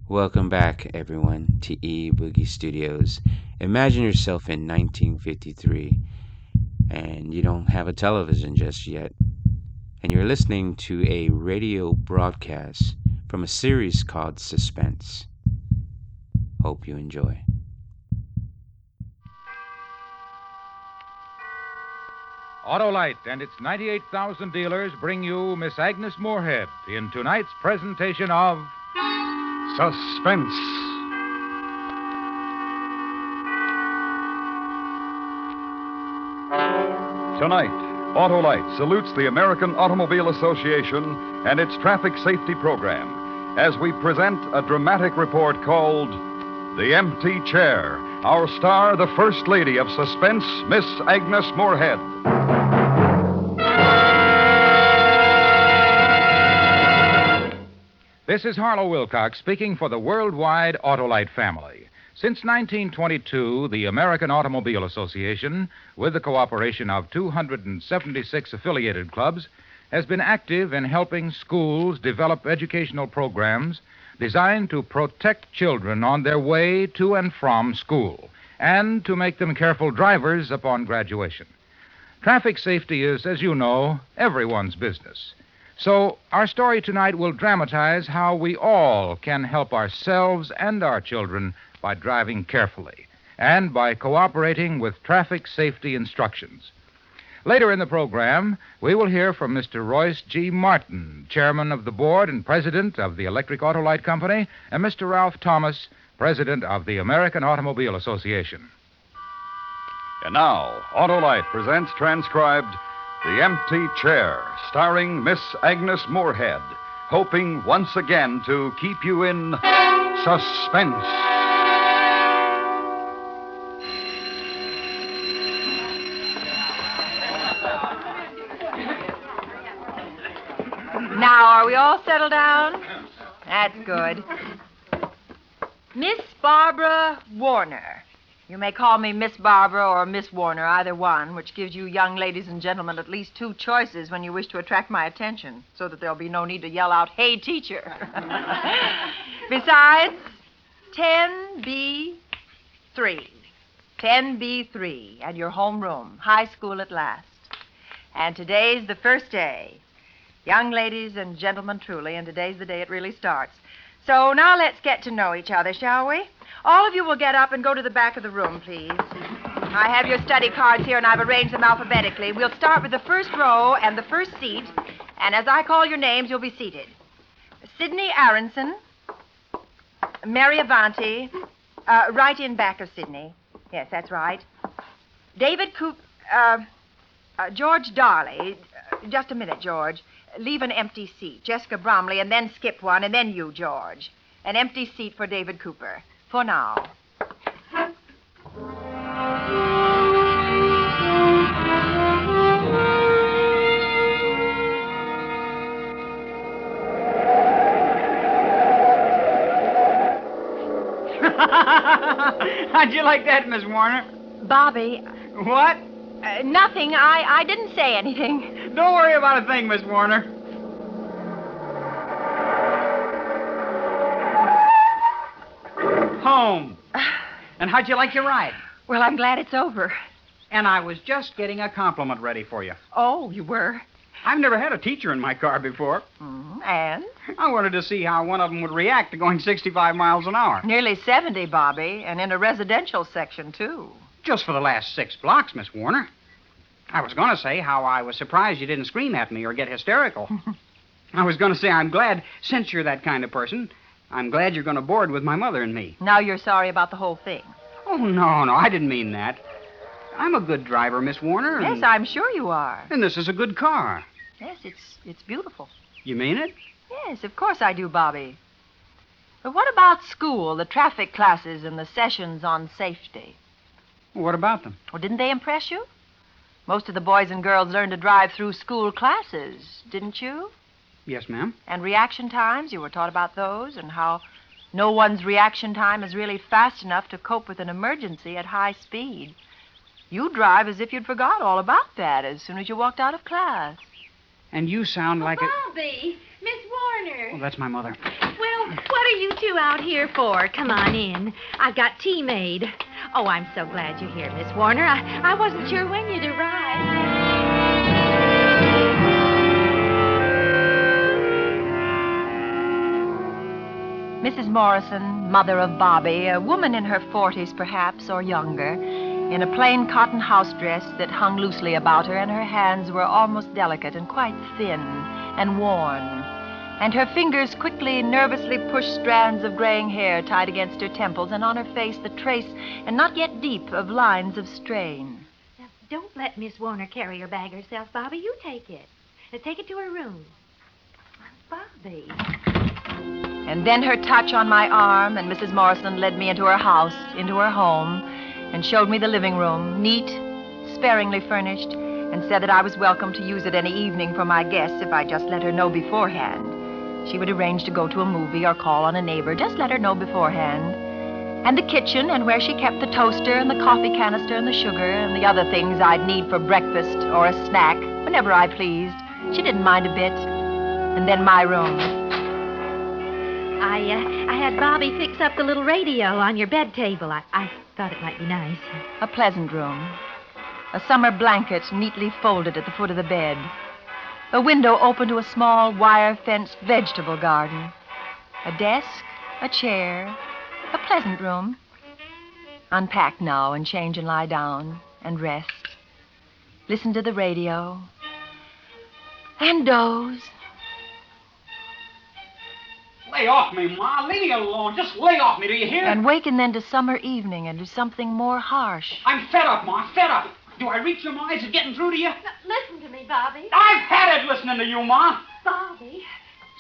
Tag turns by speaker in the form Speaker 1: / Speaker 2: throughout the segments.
Speaker 1: Welcome back, everyone, to E Boogie Studios. Imagine yourself in 1953, and you don't have a television just yet, and you're listening to a radio broadcast from a series called Suspense. Hope you enjoy.
Speaker 2: Autolite and its 98,000 dealers bring you Miss Agnes Moorehead in tonight's presentation of Suspense. Tonight, Autolite salutes the American Automobile Association and its traffic safety program as we present a dramatic report called The Empty Chair. Our star, the First Lady of Suspense, Miss Agnes Moorehead. This is Harlow Wilcox speaking for the worldwide Autolite family. Since 1922, the American Automobile Association, with the cooperation of 276 affiliated clubs, has been active in helping schools develop educational programs designed to protect children on their way to and from school and to make them careful drivers upon graduation. Traffic safety is, as you know, everyone's business. So, our story tonight will dramatize how we all can help ourselves and our children by driving carefully and by cooperating with traffic safety instructions. Later in the program, we will hear from Mr. Royce G. Martin, chairman of the board and president of the Electric Autolite Company, and Mr. Ralph Thomas, president of the American Automobile Association. And now, Autolite presents transcribed The Empty Chair, starring Miss Agnes Moorehead, hoping once again to keep you in suspense.
Speaker 3: Now, are we all settled down? That's good. Miss Barbara Warner. You may call me Miss Barbara or Miss Warner, either one, which gives you young ladies and gentlemen at least two choices when you wish to attract my attention, so that there'll be no need to yell out, "Hey, teacher." Besides, 10B3. 10B3, and your homeroom, high school at last. And today's the first day. Young ladies and gentlemen, truly, and today's the day it really starts. So now let's get to know each other, shall we? All of you will get up and go to the back of the room, please. I have your study cards here, and I've arranged them alphabetically. We'll start with the first row and the first seat, and as I call your names, you'll be seated. Sidney Aronson, Mary Avanti, right in back of Sidney. Yes, that's right. David George Darley. Just a minute, George. Leave an empty seat. Jessica Bromley, and then skip one, and then you, George. An empty seat for David Cooper. For now.
Speaker 4: How'd you like that, Miss Warner?
Speaker 3: Bobby.
Speaker 4: What?
Speaker 3: Nothing. I didn't say anything.
Speaker 4: Don't worry about a thing, Miss Warner. Home. And how'd you like your ride?
Speaker 3: Well, I'm glad it's over.
Speaker 4: And I was just getting a compliment ready for you.
Speaker 3: Oh, you were?
Speaker 4: I've never had a teacher in my car before.
Speaker 3: And?
Speaker 4: I wanted to see how one of them would react to going 65 miles an hour.
Speaker 3: Nearly 70, Bobby, and in a residential section, too.
Speaker 4: Just for the last 6 blocks, Miss Warner. I was going to say how I was surprised you didn't scream at me or get hysterical. I was going to say I'm glad, since you're that kind of person, I'm glad you're going to board with my mother and me.
Speaker 3: Now you're sorry about the whole thing.
Speaker 4: Oh, no, I didn't mean that. I'm a good driver, Miss Warner.
Speaker 3: Yes, I'm sure you are.
Speaker 4: And this is a good car.
Speaker 3: Yes, it's beautiful.
Speaker 4: You mean it?
Speaker 3: Yes, of course I do, Bobby. But what about school, the traffic classes, and the sessions on safety?
Speaker 4: What about them?
Speaker 3: Well, didn't they impress you? Most of the boys and girls learned to drive through school classes, didn't you?
Speaker 4: Yes, ma'am.
Speaker 3: And reaction times, you were taught about those, and how no one's reaction time is really fast enough to cope with an emergency at high speed. You drive as if you'd forgot all about that as soon as you walked out of class.
Speaker 4: And you sound like
Speaker 5: Bobby, Miss Warner.
Speaker 4: Oh, that's my mother.
Speaker 5: Well, what are you two out here for? Come on in. I've got tea made. Oh, I'm so glad you're here, Miss Warner. I wasn't sure when you'd arrive.
Speaker 3: Mrs. Morrison, mother of Bobby, a woman in her 40s perhaps, or younger, in a plain cotton house dress that hung loosely about her, and her hands were almost delicate and quite thin and worn. And her fingers quickly, nervously pushed strands of graying hair tied against her temples, and on her face the trace, and not yet deep, of lines of strain.
Speaker 5: Now, don't let Miss Warner carry her bag herself, Bobby. You take it. Now, take it to her room. Bobby.
Speaker 3: And then her touch on my arm, and Mrs. Morrison led me into her house, into her home, and showed me the living room, neat, sparingly furnished, and said that I was welcome to use it any evening for my guests if I just let her know beforehand. She would arrange to go to a movie or call on a neighbor. Just let her know beforehand. And the kitchen, and where she kept the toaster and the coffee canister and the sugar and the other things I'd need for breakfast or a snack whenever I pleased. She didn't mind a bit. And then my room.
Speaker 5: I had Bobby fix up the little radio on your bed table. I thought it might be nice.
Speaker 3: A pleasant room. A summer blanket neatly folded at the foot of the bed. A window open to a small wire-fenced vegetable garden. A desk, a chair, a pleasant room. Unpack now and change and lie down and rest. Listen to the radio. And doze.
Speaker 4: Lay off me, Ma. Leave me alone. Just lay off me, do you hear?
Speaker 3: And waken then to summer evening and to something more harsh.
Speaker 4: I'm fed up, Ma. Fed up. Do I reach your Ma? Is it getting through to you?
Speaker 5: Now, listen to me, Bobby.
Speaker 4: I've had it listening to you, Ma.
Speaker 5: Bobby,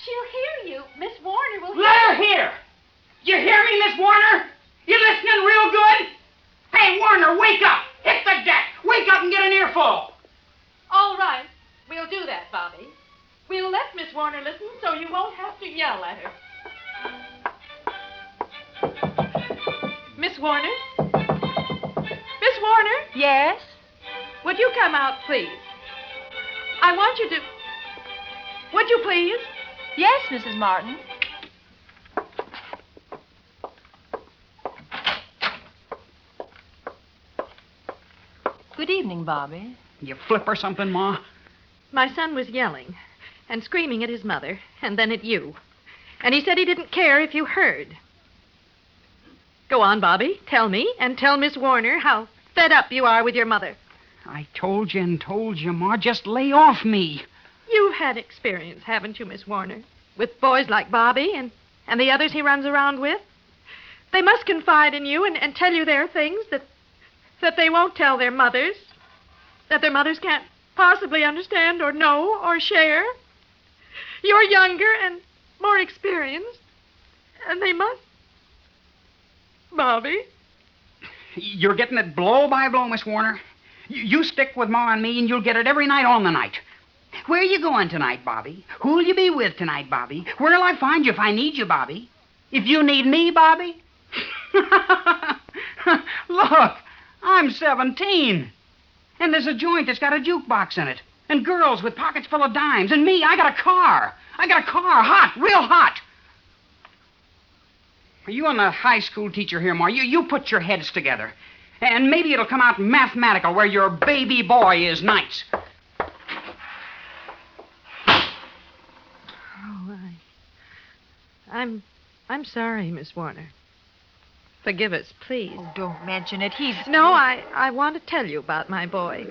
Speaker 5: she'll hear you. Miss Warner will
Speaker 4: Let her hear. You hear me, Miss Warner? You listening real good? Hey, Warner, wake up. Hit the deck. Wake up and get an earful.
Speaker 6: All right. We'll do that, Bobby. We'll let Miss Warner listen so you won't have to yell at her. Miss Warner? Miss Warner?
Speaker 3: Yes?
Speaker 6: Would you come out, please? I want you to... Would you please?
Speaker 3: Yes, Mrs. Martin. Good evening, Bobby.
Speaker 4: You flip or something, Ma?
Speaker 5: My son was yelling and screaming at his mother and then at you. And he said he didn't care if you heard. Go on, Bobby. Tell me and tell Miss Warner how fed up you are with your mother.
Speaker 4: I told you and told you, Ma. Just lay off me.
Speaker 5: You've had experience, haven't you, Miss Warner? With boys like Bobby and the others he runs around with. They must confide in you and tell you there are things that they won't tell their mothers. That their mothers can't possibly understand or know or share. You're younger and more experienced. And they must. Bobby?
Speaker 4: You're getting it blow by blow, Miss Warner. You stick with Ma and me, and you'll get it every night on the night. Where are you going tonight, Bobby? Who'll you be with tonight, Bobby? Where'll I find you if I need you, Bobby? If you need me, Bobby? Look, I'm 17. And there's a joint that's got a jukebox in it. And girls with pockets full of dimes. And me, I got a car. Hot, real hot. You and the high school teacher here, Ma, you put your heads together. And maybe it'll come out mathematical where your baby boy is nice.
Speaker 5: Oh, I'm sorry, Miss Warner. Forgive us, please.
Speaker 3: Oh, don't mention it.
Speaker 5: No, I want to tell you about my boy.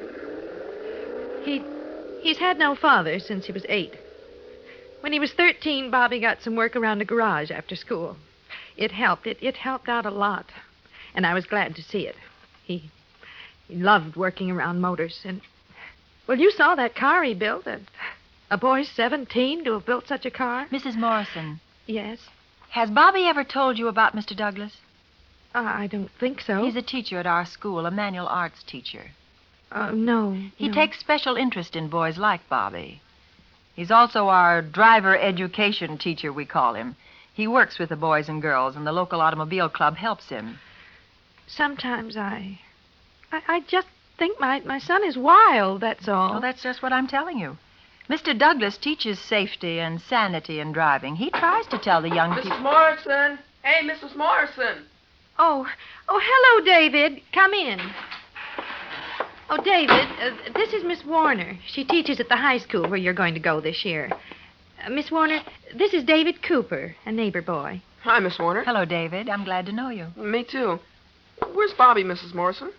Speaker 5: He's had no father since he was 8. When he was 13, Bobby got some work around a garage after school. It helped. It helped out a lot. And I was glad to see it. He loved working around motors. And, well, you saw that car he built. A boy 17 to have built such a car.
Speaker 3: Mrs. Morrison.
Speaker 5: Yes?
Speaker 3: Has Bobby ever told you about Mr. Douglas?
Speaker 5: I don't think so.
Speaker 3: He's a teacher at our school, a manual arts teacher.
Speaker 5: No.
Speaker 3: He takes special interest in boys like Bobby. He's also our driver education teacher, we call him. He works with the boys and girls, and the local automobile club helps him.
Speaker 5: Sometimes I just think my son is wild, that's all.
Speaker 3: Well, that's just what I'm telling you. Mr. Douglas teaches safety and sanity in driving. He tries to tell the young people...
Speaker 7: Mrs. Morrison. Hey, Mrs. Morrison.
Speaker 5: Oh, hello, David. Come in. Oh, David, this is Miss Warner. She teaches at the high school where you're going to go this year. Miss Warner, this is David Cooper, a neighbor boy.
Speaker 7: Hi, Miss Warner.
Speaker 3: Hello, David. I'm glad to know you.
Speaker 7: Me too. Where's Bobby, Mrs. Morrison?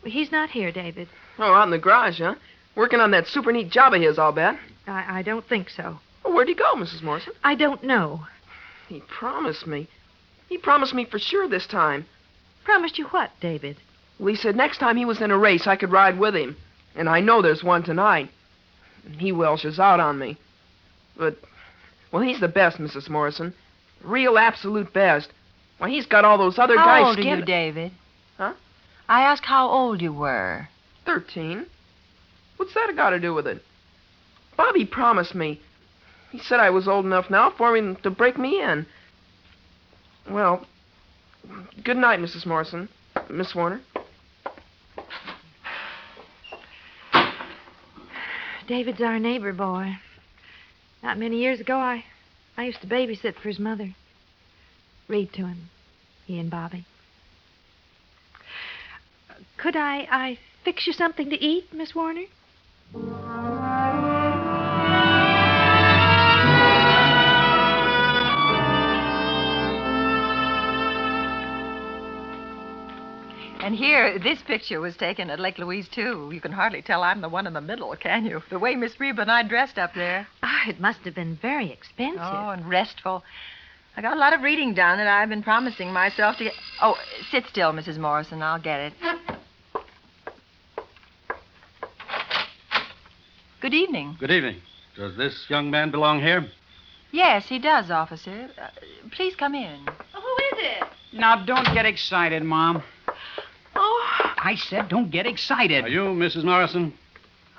Speaker 5: He's not here, David.
Speaker 7: Oh, out in the garage, huh? Working on that super neat job of his, I'll bet.
Speaker 5: I don't think so.
Speaker 7: Well, where'd he go, Mrs. Morrison?
Speaker 5: I don't know.
Speaker 7: He promised me. He promised me for sure this time.
Speaker 5: Promised you what, David?
Speaker 7: Well, he said next time he was in a race, I could ride with him. And I know there's one tonight. And he welches out on me. But, well, he's the best, Mrs. Morrison. Real absolute best. Why, he's got all those other guys...
Speaker 3: How old are you, David?
Speaker 7: Huh?
Speaker 3: I asked how old you were.
Speaker 7: 13. What's that got to do with it? Bobby promised me. He said I was old enough now for him to break me in. Well, good night, Mrs. Morrison. Miss Warner.
Speaker 5: David's our neighbor boy. Not many years ago, I used to babysit for his mother. Read to him, he and Bobby. Could I fix you something to eat, Miss Warner?
Speaker 3: And here, this picture was taken at Lake Louise, too. You can hardly tell I'm the one in the middle, can you? The way Miss Reba and I dressed up there.
Speaker 5: Oh, it must have been very expensive.
Speaker 3: Oh, and restful. I got a lot of reading done that I've been promising myself to get... Oh, sit still, Mrs. Morrison. I'll get it. Good evening.
Speaker 8: Good evening. Does this young man belong here?
Speaker 3: Yes, he does, officer. Please come in.
Speaker 6: Who is it?
Speaker 4: Now, don't get excited, Mom.
Speaker 5: Oh,
Speaker 4: I said don't get excited.
Speaker 8: Are you Mrs. Morrison?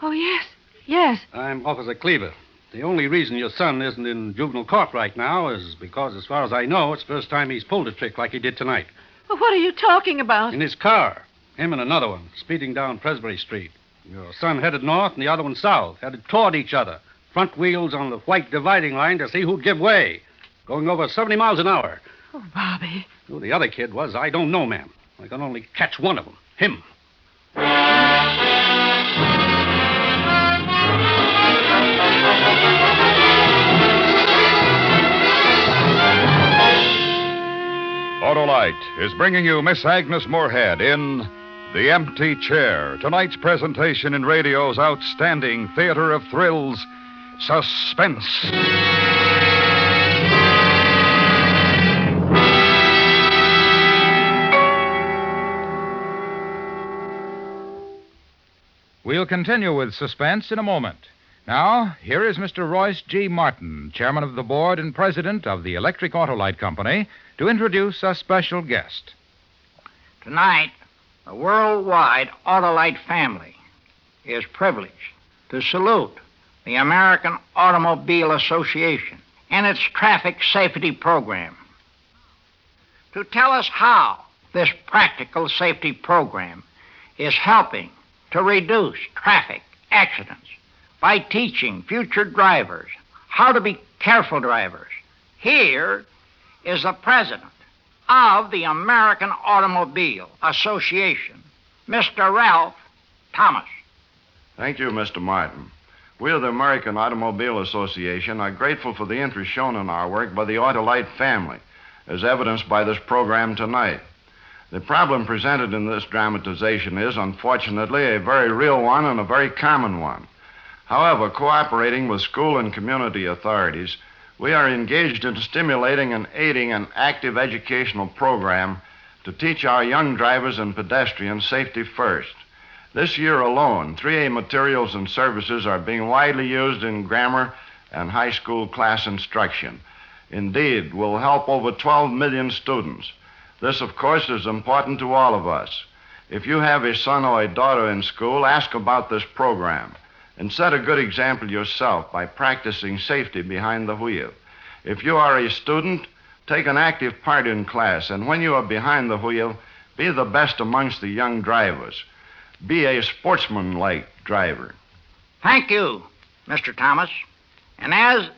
Speaker 5: oh, yes. Yes.
Speaker 8: I'm Officer Cleaver. The only reason your son isn't in juvenile court right now is because, as far as I know, it's the first time he's pulled a trick like he did tonight.
Speaker 5: Well, what are you talking about?
Speaker 8: In his car, him and another one, speeding down Presbury Street. Your son headed north and the other one south, headed toward each other. Front wheels on the white dividing line to see who'd give way. Going over 70 miles an hour.
Speaker 5: Oh, Bobby.
Speaker 8: Who the other kid was, I don't know, ma'am. I can only catch one of them. Him.
Speaker 2: Autolite is bringing you Miss Agnes Moorehead in The Empty Chair, tonight's presentation in radio's outstanding theater of thrills, Suspense. We'll continue with Suspense in a moment. Now, here is Mr. Royce G. Martin, chairman of the board and president of the Electric Autolite Company, to introduce a special guest.
Speaker 9: Tonight, the worldwide Autolite family is privileged to salute the American Automobile Association and its traffic safety program. To tell us how this practical safety program is helping to reduce traffic accidents by teaching future drivers how to be careful drivers. Here is the president of the American Automobile Association, Mr. Ralph Thomas.
Speaker 10: Thank you, Mr. Martin. We of the American Automobile Association are grateful for the interest shown in our work by the Autolite family, as evidenced by this program tonight. The problem presented in this dramatization is, unfortunately, a very real one and a very common one. However, cooperating with school and community authorities, we are engaged in stimulating and aiding an active educational program to teach our young drivers and pedestrians safety first. This year alone, 3A materials and services are being widely used in grammar and high school class instruction. Indeed, will help over 12 million students. This, of course, is important to all of us. If you have a son or a daughter in school, ask about this program and set a good example yourself by practicing safety behind the wheel. If you are a student, take an active part in class, and when you are behind the wheel, be the best amongst the young drivers. Be a sportsman-like driver.
Speaker 9: Thank you, Mr. Thomas, and as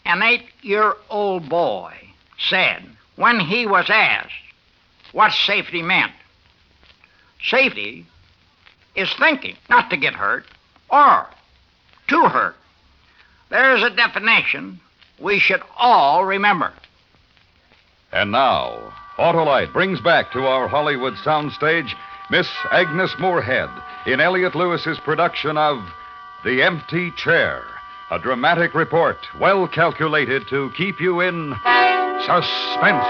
Speaker 9: an 8-year-old boy said when he was asked what safety meant, safety is thinking not to get hurt or to hurt. There's a definition we should all remember.
Speaker 11: And now, Autolite brings back to our Hollywood soundstage Miss Agnes Moorehead in Elliot Lewis's production of The Empty Chair, a dramatic report well calculated to keep you in suspense.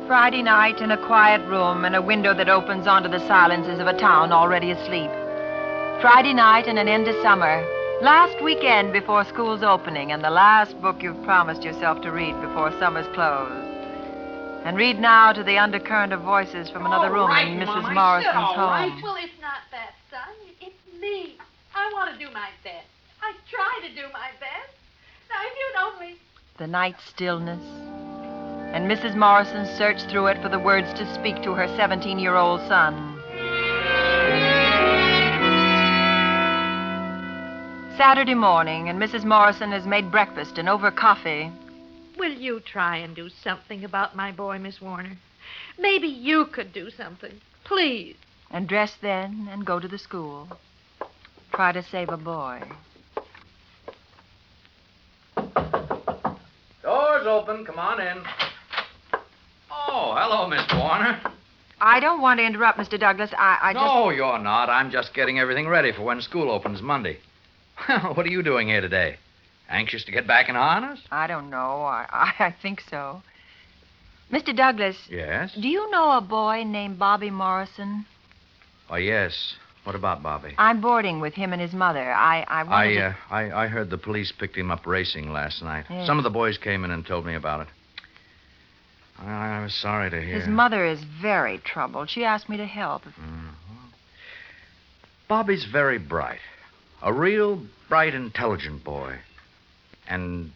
Speaker 3: Friday night in a quiet room and a window that opens onto the silences of a town already asleep. Friday night and an end of summer. Last weekend before school's opening and the last book you've promised yourself to read before summer's close. And read now to the undercurrent of voices from another room in Mrs. Morrison's home.
Speaker 6: Well, it's not that, son. It's me. I want to do my best. I try to do my best. Now, if you'd only...
Speaker 3: The night stillness. And Mrs. Morrison searched through it for the words to speak to her 17-year-old son. Saturday morning, and Mrs. Morrison has made breakfast and over coffee.
Speaker 5: Will you try and do something about my boy, Miss Warner? Maybe you could do something. Please.
Speaker 3: And dress then and go to the school. Try to save a boy.
Speaker 12: Door's open. Come on in. Oh, hello, Miss Warner.
Speaker 3: I don't want to interrupt, Mr. Douglas.
Speaker 12: No, you're not. I'm just getting everything ready for when school opens Monday. What are you doing here today? Anxious to get back in harness?
Speaker 3: I don't know. I think so. Mr. Douglas.
Speaker 12: Yes?
Speaker 3: Do you know a boy named Bobby Morrison?
Speaker 12: Oh, yes. What about Bobby?
Speaker 3: I'm boarding with him and his mother.
Speaker 12: I heard the police picked him up racing last night.
Speaker 3: Yes.
Speaker 12: Some of the boys came in and told me about it. I was sorry to hear.
Speaker 3: His mother is very troubled. She asked me to help.
Speaker 12: Bobby's very bright. A real bright, intelligent boy. And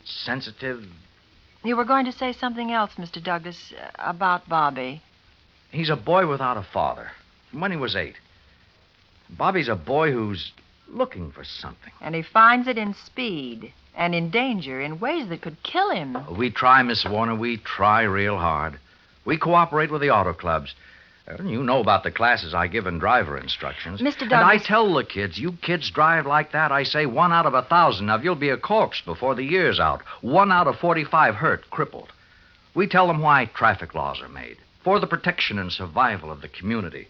Speaker 12: sensitive.
Speaker 3: You were going to say something else, Mr. Douglas, about Bobby.
Speaker 12: He's a boy without a father. From when he was 8. Bobby's a boy who's looking for something.
Speaker 3: And he finds it in speed and in danger in ways that could kill him.
Speaker 12: We try, Miss Warner. We try real hard. We cooperate with the auto clubs. You know about the classes I give in driver instructions.
Speaker 3: Mr. Douglas.
Speaker 12: And I tell the kids, you kids drive like that, I say 1 out of 1,000 of you'll be a corpse before the year's out. 1 out of 45 hurt, crippled. We tell them why traffic laws are made. For the protection and survival of the community.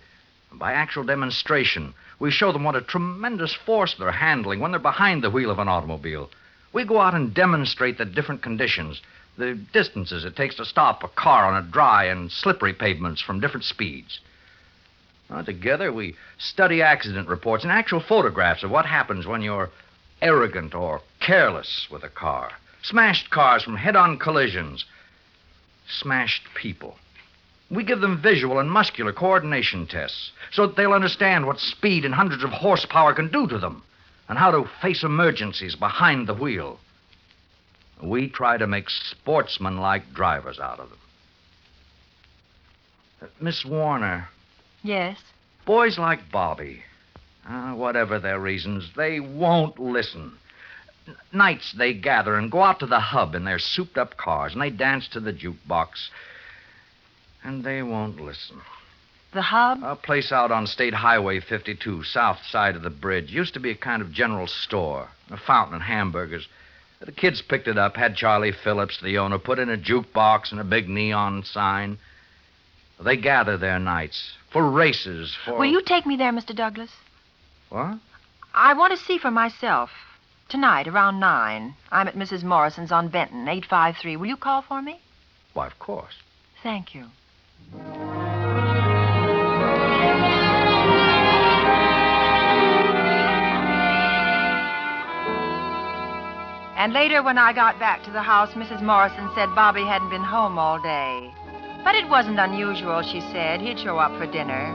Speaker 12: And by actual demonstration, we show them what a tremendous force they're handling when they're behind the wheel of an automobile. We go out and demonstrate the different conditions, the distances it takes to stop a car on a dry and slippery pavements from different speeds. Together, we study accident reports and actual photographs of what happens when you're arrogant or careless with a car. Smashed cars from head-on collisions. Smashed people. We give them visual and muscular coordination tests so that they'll understand what speed and hundreds of horsepower can do to them and how to face emergencies behind the wheel. We try to make sportsman-like drivers out of them. Miss Warner.
Speaker 3: Yes?
Speaker 12: Boys like Bobby, whatever their reasons, they won't listen. Nights they gather and go out to the hub in their souped-up cars, and they dance to the jukebox. And they won't listen.
Speaker 3: The hub?
Speaker 12: A place out on State Highway 52, south side of the bridge. Used to be a kind of general store, a fountain and hamburgers. The kids picked it up, had Charlie Phillips, the owner, put in a jukebox and a big neon sign. They gather there nights for races, for...
Speaker 3: Will you take me there, Mr. Douglas?
Speaker 12: What?
Speaker 3: I want to see for myself. Tonight, around 9. I'm at Mrs. Morrison's on Benton, 853. Will you call for me?
Speaker 12: Why, of course.
Speaker 3: Thank you. And later, when I got back to the house, Mrs. Morrison said Bobby hadn't been home all day. But it wasn't unusual, she said. He'd show up for dinner.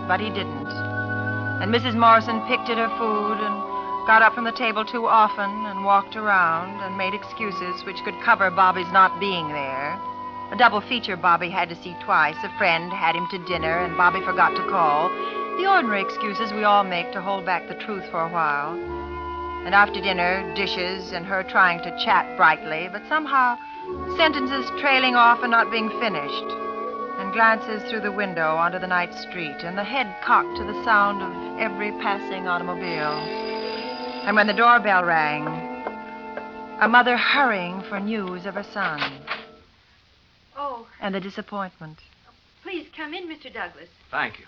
Speaker 3: But he didn't. And Mrs. Morrison picked at her food and got up from the table too often and walked around and made excuses which could cover Bobby's not being there. A double feature Bobby had to see twice. A friend had him to dinner and Bobby forgot to call. The ordinary excuses we all make to hold back the truth for a while. And after dinner, dishes and her trying to chat brightly, but somehow sentences trailing off and not being finished. And glances through the window onto the night street and the head cocked to the sound of every passing automobile. And when the doorbell rang, a mother hurrying for news of her son.
Speaker 5: Oh,
Speaker 3: And the disappointment.
Speaker 5: please come in, Mr. Douglas.
Speaker 12: Thank you.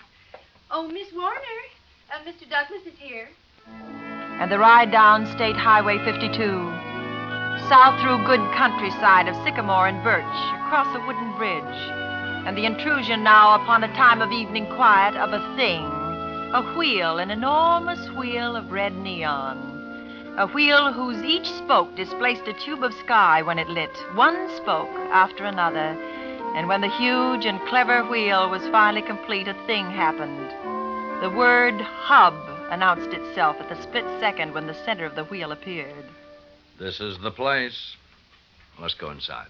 Speaker 5: Oh, Miss Warner. Mr. Douglas is here.
Speaker 3: And the ride down State Highway 52, south through good countryside of sycamore and birch, across a wooden bridge, and the intrusion now upon a time of evening quiet of a thing, a wheel, an enormous wheel of red neon. A wheel whose each spoke displaced a tube of sky when it lit, one spoke after another. And when the huge and clever wheel was finally complete, a thing happened. The word hub announced itself at the split second when the center of the wheel appeared.
Speaker 12: This is the place. Let's go inside.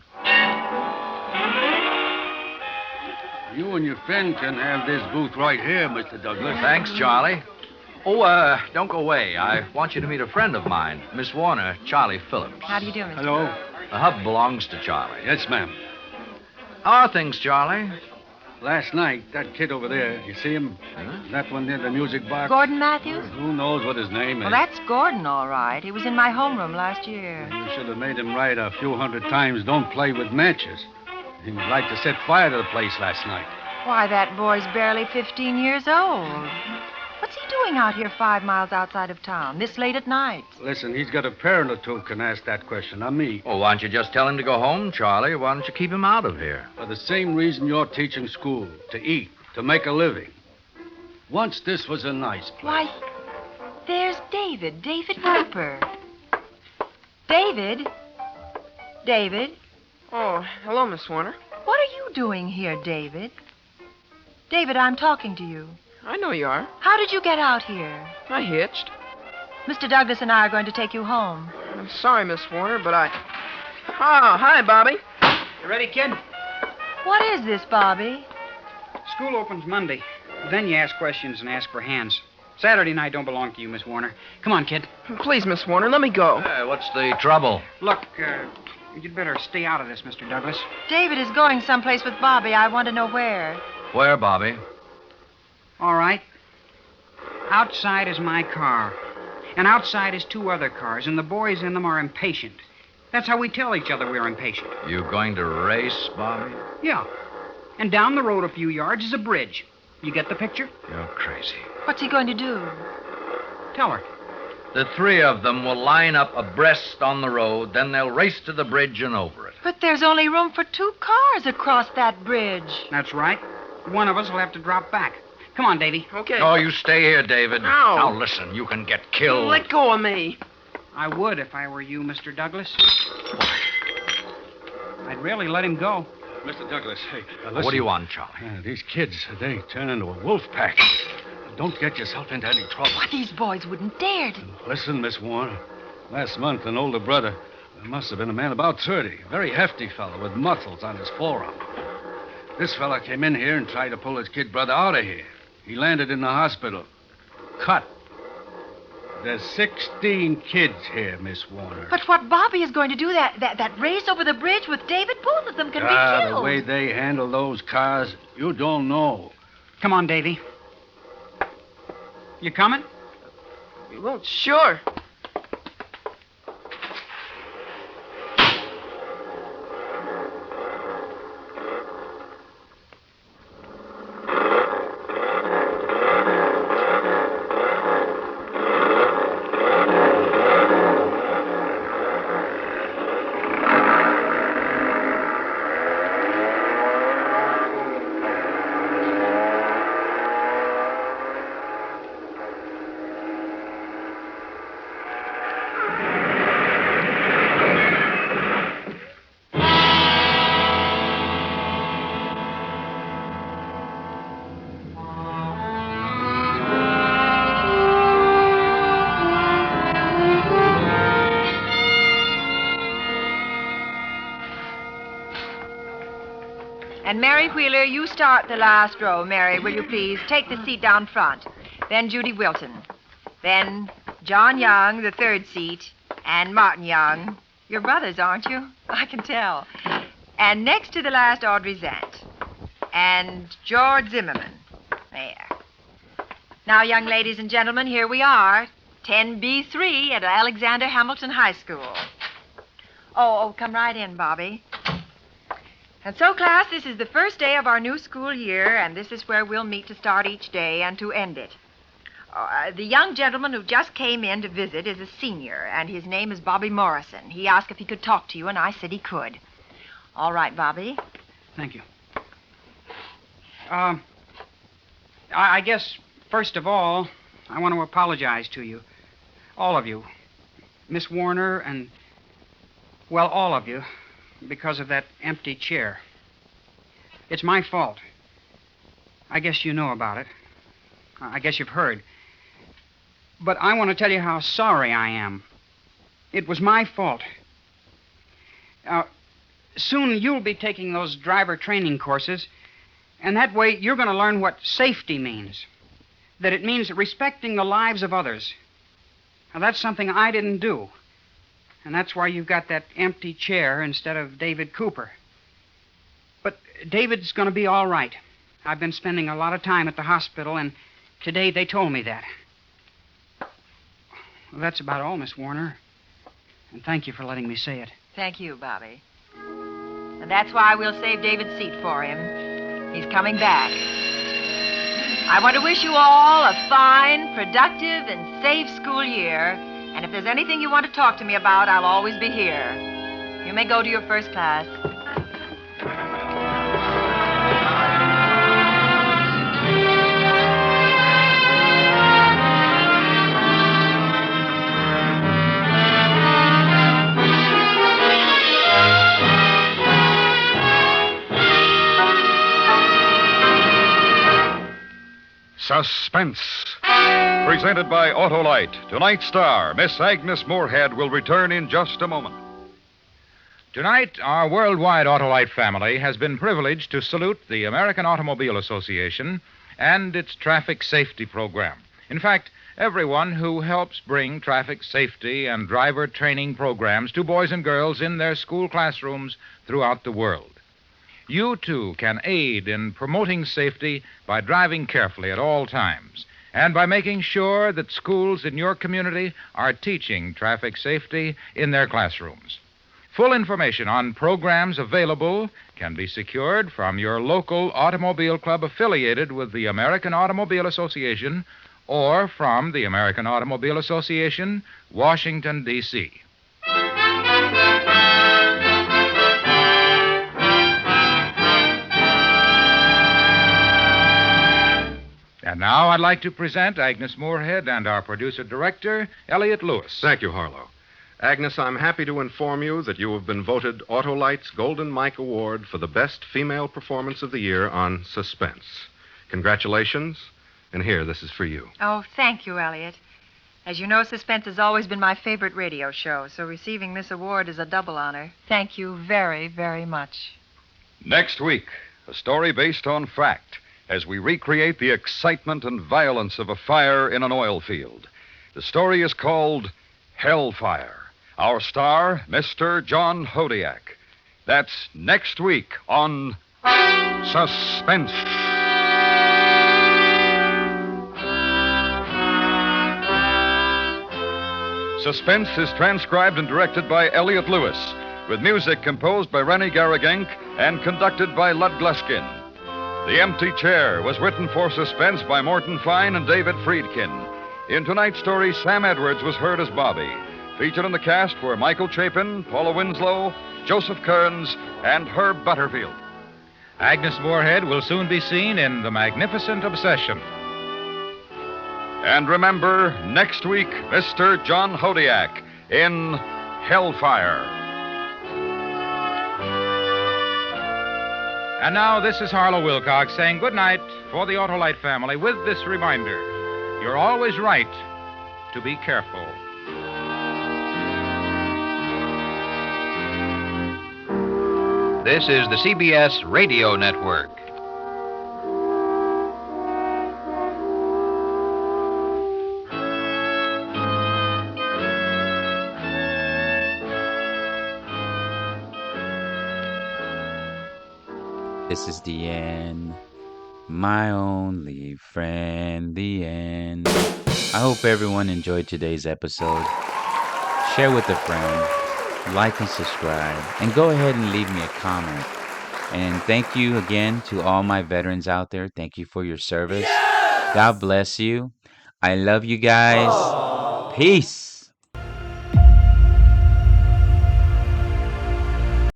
Speaker 8: You and your friend can have this booth right here, Mr. Douglas.
Speaker 12: Thanks, Charlie. Oh, don't go away. I want you to meet a friend of mine, Miss Warner, Charlie Phillips.
Speaker 3: How do you do, Mr.
Speaker 8: Hello.
Speaker 12: The hub belongs to Charlie.
Speaker 8: Yes, ma'am.
Speaker 12: How are things, Charlie?
Speaker 8: Last night, that kid over there, you see him?
Speaker 12: Huh?
Speaker 8: That one near the music box?
Speaker 3: Gordon Matthews?
Speaker 8: Who knows what his name is?
Speaker 3: Well, that's Gordon, all right. He was in my homeroom last year.
Speaker 8: You should have made him write a few hundred times, don't play with matches. He'd like to set fire to the place last night.
Speaker 3: Why, that boy's barely 15 years old. What's he doing out here 5 miles outside of town, this late at night?
Speaker 8: Listen, he's got a parent or two can ask that question, not me.
Speaker 12: Oh, why don't you just tell him to go home, Charlie? Why don't you keep him out of here?
Speaker 8: For the same reason you're teaching school, to eat, to make a living. Once this was a nice place.
Speaker 3: Why, there's David Cooper. David? David?
Speaker 7: Oh, hello, Miss Warner.
Speaker 3: What are you doing here, David? David, I'm talking to you.
Speaker 7: I know you are.
Speaker 3: How did you get out here?
Speaker 7: I hitched.
Speaker 3: Mr. Douglas and I are going to take you home.
Speaker 7: I'm sorry, Miss Warner, but I... Oh, hi, Bobby.
Speaker 4: You ready, kid?
Speaker 3: What is this, Bobby?
Speaker 4: School opens Monday. Then you ask questions and ask for hands. Saturday night don't belong to you, Miss Warner. Come on, kid.
Speaker 7: Please, Miss Warner, let me go.
Speaker 12: What's the trouble?
Speaker 4: Look, you'd better stay out of this, Mr. Douglas.
Speaker 3: David is going someplace with Bobby. I want to know where.
Speaker 12: Where, Bobby?
Speaker 4: All right. Outside is my car. And outside is 2 other cars, and the boys in them are impatient. That's how we tell each other we're impatient.
Speaker 12: You going to race, Bobby?
Speaker 4: Yeah. And down the road a few yards is a bridge. You get the picture?
Speaker 12: You're crazy.
Speaker 3: What's he going to do?
Speaker 4: Tell her.
Speaker 12: The 3 of them will line up abreast on the road, then they'll race to the bridge and over it.
Speaker 3: But there's only room for 2 cars across that bridge.
Speaker 4: That's right. One of us will have to drop back. Come on, Davy.
Speaker 7: Okay.
Speaker 12: Oh, you stay here, David.
Speaker 7: Ow.
Speaker 12: Now listen, you can get killed.
Speaker 7: Let go of me.
Speaker 4: I would if I were you, Mr. Douglas. I'd really let him go.
Speaker 8: Mr. Douglas, hey,
Speaker 12: What do you want, Charlie?
Speaker 8: These kids, they turn into a wolf pack. Don't get yourself into any trouble.
Speaker 3: Why, these boys wouldn't dare to.
Speaker 8: Listen, Miss Warner. Last month, an older brother, there must have been a man about 30, a very hefty fellow with muscles on his forearm. This fella came in here and tried to pull his kid brother out of here. He landed in the hospital. Cut. There's 16 kids here, Miss Warner.
Speaker 3: But what Bobby is going to do, that race over the bridge with David, both of them can be killed.
Speaker 8: The way they handle those cars, you don't know.
Speaker 4: Come on, Davy. You coming?
Speaker 7: Well, sure.
Speaker 3: Mary Wheeler, you start the last row. Mary, will you please? Take the seat down front. Then Judy Wilton. Then John Young, the third seat. And Martin Young. You're brothers, aren't you? I can tell. And next to the last, Audrey Zant. And George Zimmerman. There. Now, young ladies and gentlemen, here we are. 10B3 at Alexander Hamilton High School. Oh, come right in, Bobby. And so, class, this is the first day of our new school year, and this is where we'll meet to start each day and to end it. The young gentleman who just came in to visit is a senior, and his name is Bobby Morrison. He asked if he could talk to you, and I said he could. All right, Bobby.
Speaker 4: Thank you. I guess, first of all, I want to apologize to you. All of you. Miss Warner and, well, all of you, because of that empty chair. It's my fault. I guess you know about it. I guess you've heard. But I want to tell you how sorry I am. It was my fault. Soon you'll be taking those driver training courses, and that way you're going to learn what safety means. That it means respecting the lives of others. Now, that's something I didn't do. And that's why you've got that empty chair instead of David Cooper. But David's going to be all right. I've been spending a lot of time at the hospital, and today they told me that. Well, that's about all, Miss Warner. And thank you for letting me say it.
Speaker 3: Thank you, Bobby. And that's why we'll save David's seat for him. He's coming back. I want to wish you all a fine, productive, and safe school year. And if there's anything you want to talk to me about, I'll always be here. You may go to your first class.
Speaker 11: Suspense. Presented by Autolite. Tonight's star, Miss Agnes Moorehead, will return in just a moment.
Speaker 2: Tonight, our worldwide Autolite family has been privileged to salute the American Automobile Association and its traffic safety program. In fact, everyone who helps bring traffic safety and driver training programs to boys and girls in their school classrooms throughout the world. You, too, can aid in promoting safety by driving carefully at all times and by making sure that schools in your community are teaching traffic safety in their classrooms. Full information on programs available can be secured from your local automobile club affiliated with the American Automobile Association or from the American Automobile Association, Washington, D.C. And now I'd like to present Agnes Moorehead and our producer-director, Elliot Lewis.
Speaker 13: Thank you, Harlow. Agnes, I'm happy to inform you that you have been voted Autolite's Golden Mike Award for the best female performance of the year on Suspense. Congratulations, and here, this is for you.
Speaker 3: Oh, thank you, Elliot. As you know, Suspense has always been my favorite radio show, so receiving this award is a double honor. Thank you very, very much.
Speaker 11: Next week, a story based on fact as we recreate the excitement and violence of a fire in an oil field. The story is called Hellfire. Our star, Mr. John Hodiak. That's next week on Suspense. Suspense is transcribed and directed by Elliot Lewis, with music composed by Rennie Garrigank and conducted by Lud Gluskin. The Empty Chair was written for Suspense by Morton Fine and David Friedkin. In tonight's story, Sam Edwards was heard as Bobby. Featured in the cast were Michael Chapin, Paula Winslow, Joseph Kearns, and Herb Butterfield.
Speaker 2: Agnes Moorehead will soon be seen in The Magnificent Obsession.
Speaker 11: And remember, next week, Mr. John Hodiak in Hellfire.
Speaker 2: And now, this is Harlow Wilcox saying good night for the Autolite family with this reminder. You're always right to be careful.
Speaker 12: This is the CBS Radio Network.
Speaker 1: This is the end. My only friend, the end. I hope everyone enjoyed today's episode. Share with a friend, like and subscribe, and go ahead and leave me a comment. And thank you again to all my veterans out there. Thank you for your service. God bless you. I love you guys. Peace.